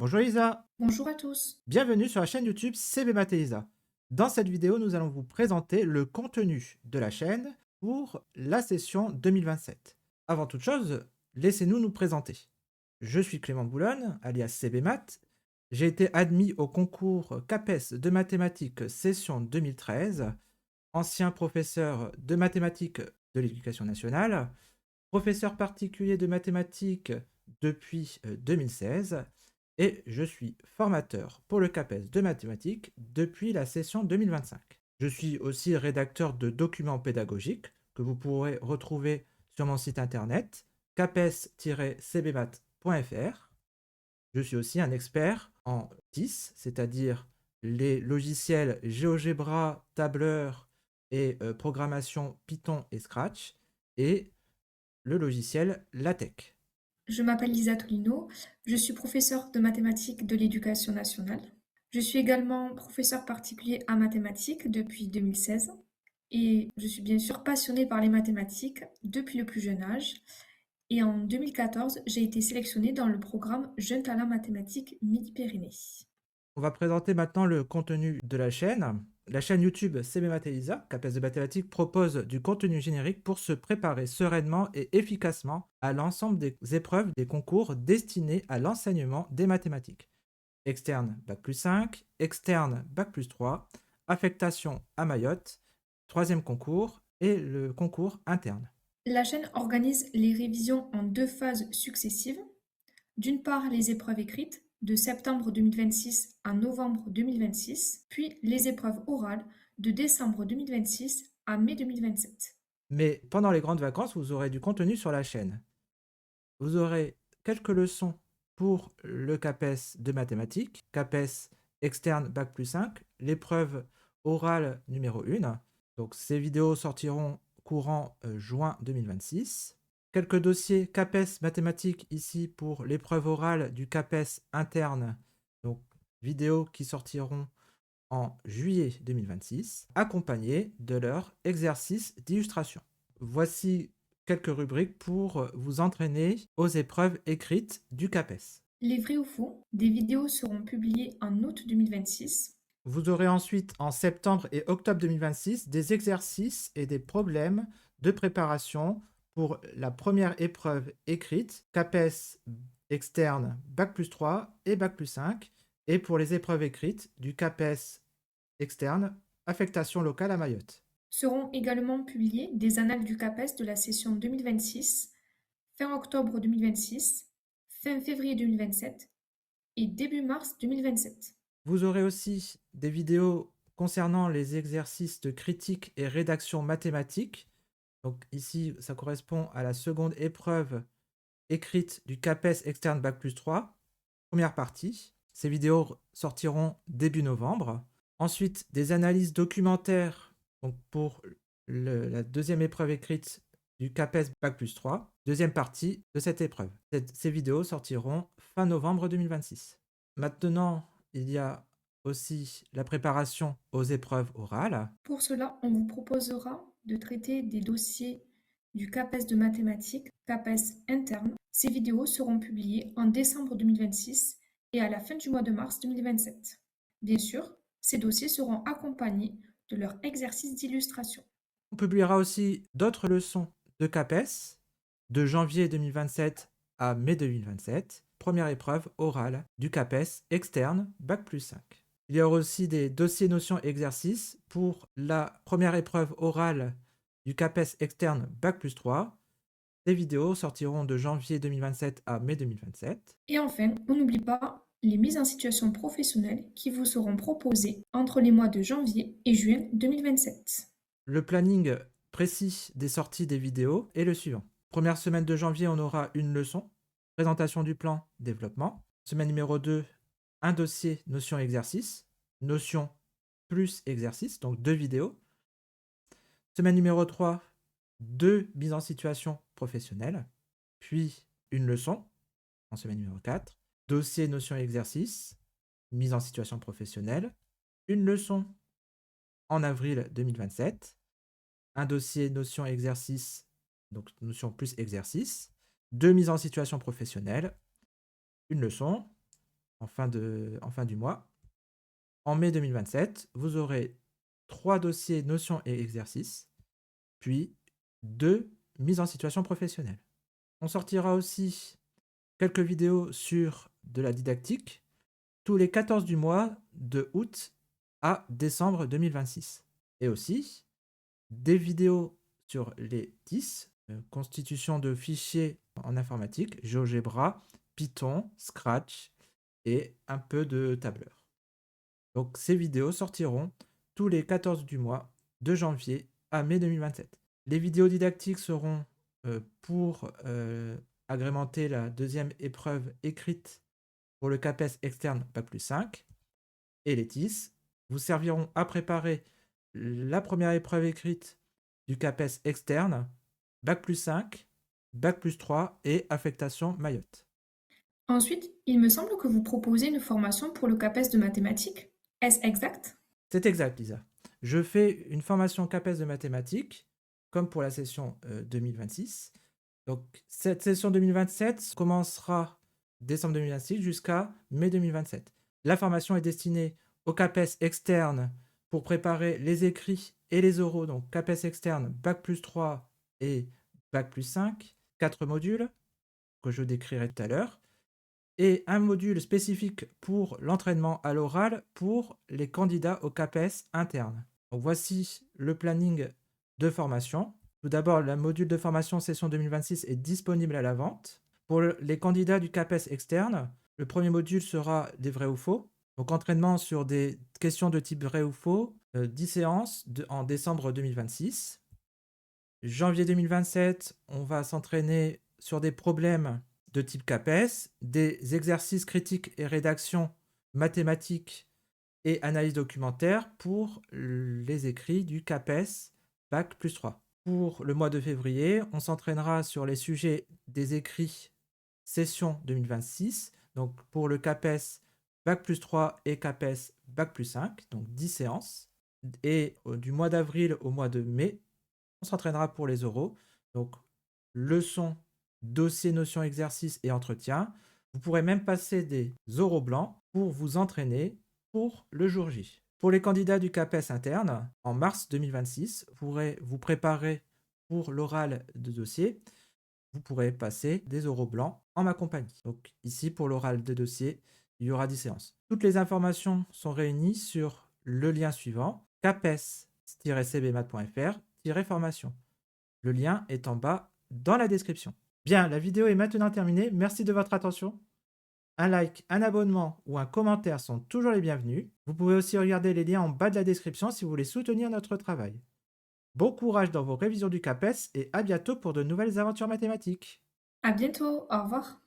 Bonjour Isa, Bonjour à tous. bienvenue sur la chaîne YouTube CB Math et Isa. Dans cette vidéo, nous allons vous présenter le contenu de la chaîne pour la session 2027. Avant toute chose, laissez-nous nous présenter. Je suis Clément Boulonne, alias CB Math. J'ai été admis au concours CAPES de mathématiques session 2013, ancien professeur de mathématiques de l'éducation nationale, professeur particulier de mathématiques depuis 2016 et je suis formateur pour le CAPES de mathématiques depuis la session 2025. Je suis aussi rédacteur de documents pédagogiques que vous pourrez retrouver sur mon site internet capes-cbmat.fr. Je suis aussi un expert en TIS, c'est-à-dire les logiciels GeoGebra, Tableur et programmation Python et Scratch, et le logiciel LaTeX. Je m'appelle Lisa Tolino, je suis professeure de mathématiques de l'éducation nationale. Je suis également professeure particulier à mathématiques depuis 2016 et je suis bien sûr passionnée par les mathématiques depuis le plus jeune âge. Et en 2014, j'ai été sélectionnée dans le programme Jeunes Talents Mathématiques Midi-Pyrénées. On va présenter maintenant le contenu de la chaîne. La chaîne YouTube CB Math et Isa, CAPES de mathématiques, propose du contenu générique pour se préparer sereinement et efficacement à l'ensemble des épreuves des concours destinés à l'enseignement des mathématiques. Externe Bac+5, externe Bac+3, affectation à Mayotte, troisième concours et le concours interne. La chaîne organise les révisions en deux phases successives. D'une part, les épreuves écrites de septembre 2026 à novembre 2026, puis les épreuves orales de décembre 2026 à mai 2027. Mais pendant les grandes vacances, vous aurez du contenu sur la chaîne. Vous aurez quelques leçons pour le CAPES de mathématiques, CAPES externe Bac+5, l'épreuve orale numéro 1. Donc ces vidéos sortiront courant juin 2026. Quelques dossiers CAPES mathématiques ici pour l'épreuve orale du CAPES interne, donc vidéos qui sortiront en juillet 2026, accompagnés de leurs exercices d'illustration. Voici quelques rubriques pour vous entraîner aux épreuves écrites du CAPES. Les vrais ou faux, des vidéos seront publiées en août 2026. Vous aurez ensuite en septembre et octobre 2026 des exercices et des problèmes de préparation pour la première épreuve écrite, CAPES externe Bac+3 et Bac+5, et pour les épreuves écrites du CAPES externe affectation locale à Mayotte. Seront également publiées des annales du CAPES de la session 2026, fin octobre 2026, fin février 2027 et début mars 2027. Vous aurez aussi des vidéos concernant les exercices de critique et rédaction mathématique. Donc ici, ça correspond à la seconde épreuve écrite du CAPES externe Bac+3, première partie. Ces vidéos sortiront début novembre. Ensuite, des analyses documentaires donc pour la deuxième épreuve écrite du CAPES Bac+3, deuxième partie de cette épreuve. Ces vidéos sortiront fin novembre 2026. Maintenant, il y a aussi la préparation aux épreuves orales. Pour cela, on vous proposera de traiter des dossiers du CAPES de mathématiques, CAPES interne. Ces vidéos seront publiées en décembre 2026 et à la fin du mois de mars 2027. Bien sûr, ces dossiers seront accompagnés de leur exercice d'illustration. On publiera aussi d'autres leçons de CAPES de janvier 2027 à mai 2027, première épreuve orale du CAPES externe Bac+5. Il y aura aussi des dossiers notions exercices pour la première épreuve orale du CAPES externe Bac+3. Ces vidéos sortiront de janvier 2027 à mai 2027. Et enfin, on n'oublie pas les mises en situation professionnelles qui vous seront proposées entre les mois de janvier et juin 2027. Le planning précis des sorties des vidéos est le suivant. Première semaine de janvier, on aura une leçon, présentation du plan, développement. Semaine numéro 2, un dossier notion-exercice, notion plus exercice, donc deux vidéos. Semaine numéro 3, deux mises en situation professionnelle, puis une leçon en semaine numéro 4. Dossier notion-exercice, mise en situation professionnelle, une leçon en avril 2027. Un dossier notion exercice, donc notion plus exercice, deux mises en situation professionnelle, une leçon en fin du mois. En mai 2027, vous aurez 3 dossiers notions et exercices, puis 2 mises en situation professionnelle. On sortira aussi quelques vidéos sur de la didactique tous les 14 du mois de août à décembre 2026. Et aussi des vidéos sur les 10 constitution de fichiers en informatique, GeoGebra, Python, Scratch et un peu de tableur. Donc ces vidéos sortiront tous les 14 du mois de janvier à mai 2027. Les vidéos didactiques seront pour agrémenter la deuxième épreuve écrite pour le CAPES externe Bac plus 5 et les TIS vous serviront à préparer la première épreuve écrite du CAPES externe Bac plus 5, Bac plus 3 et affectation Mayotte. Ensuite, il me semble que vous proposez une formation pour le CAPES de mathématiques. Est-ce exact? C'est exact, Lisa. Je fais une formation CAPES de mathématiques, comme pour la session 2026. Donc, cette session 2027 commencera décembre 2026 jusqu'à mai 2027. La formation est destinée au CAPES externe pour préparer les écrits et les oraux, donc CAPES externe, Bac plus 3 et Bac plus 5, 4 modules que je décrirai tout à l'heure, et un module spécifique pour l'entraînement à l'oral pour les candidats au CAPES interne. Donc voici le planning de formation. Tout d'abord, le module de formation session 2026 est disponible à la vente. Pour les candidats du CAPES externe, le premier module sera des vrais ou faux. Donc entraînement sur des questions de type vrai ou faux, 10 séances en décembre 2026. Janvier 2027, on va s'entraîner sur des problèmes de type CAPES, des exercices critiques et rédaction mathématiques et analyse documentaire pour les écrits du CAPES Bac plus 3. Pour le mois de février, on s'entraînera sur les sujets des écrits session 2026, donc pour le CAPES Bac plus 3 et CAPES Bac plus 5, donc 10 séances. Et du mois d'avril au mois de mai, on s'entraînera pour les oraux, donc leçons, dossier, notions, exercices et entretien. Vous pourrez même passer des oraux blancs pour vous entraîner pour le jour J. Pour les candidats du CAPES interne, en mars 2026, vous pourrez vous préparer pour l'oral de dossier. Vous pourrez passer des oraux blancs en ma compagnie. Donc ici, pour l'oral de dossier, il y aura 10 séances. Toutes les informations sont réunies sur le lien suivant, capes-cbmat.fr-formation. Le lien est en bas dans la description. Bien, la vidéo est maintenant terminée. Merci de votre attention. Un like, un abonnement ou un commentaire sont toujours les bienvenus. Vous pouvez aussi regarder les liens en bas de la description si vous voulez soutenir notre travail. Bon courage dans vos révisions du CAPES et à bientôt pour de nouvelles aventures mathématiques. À bientôt, au revoir.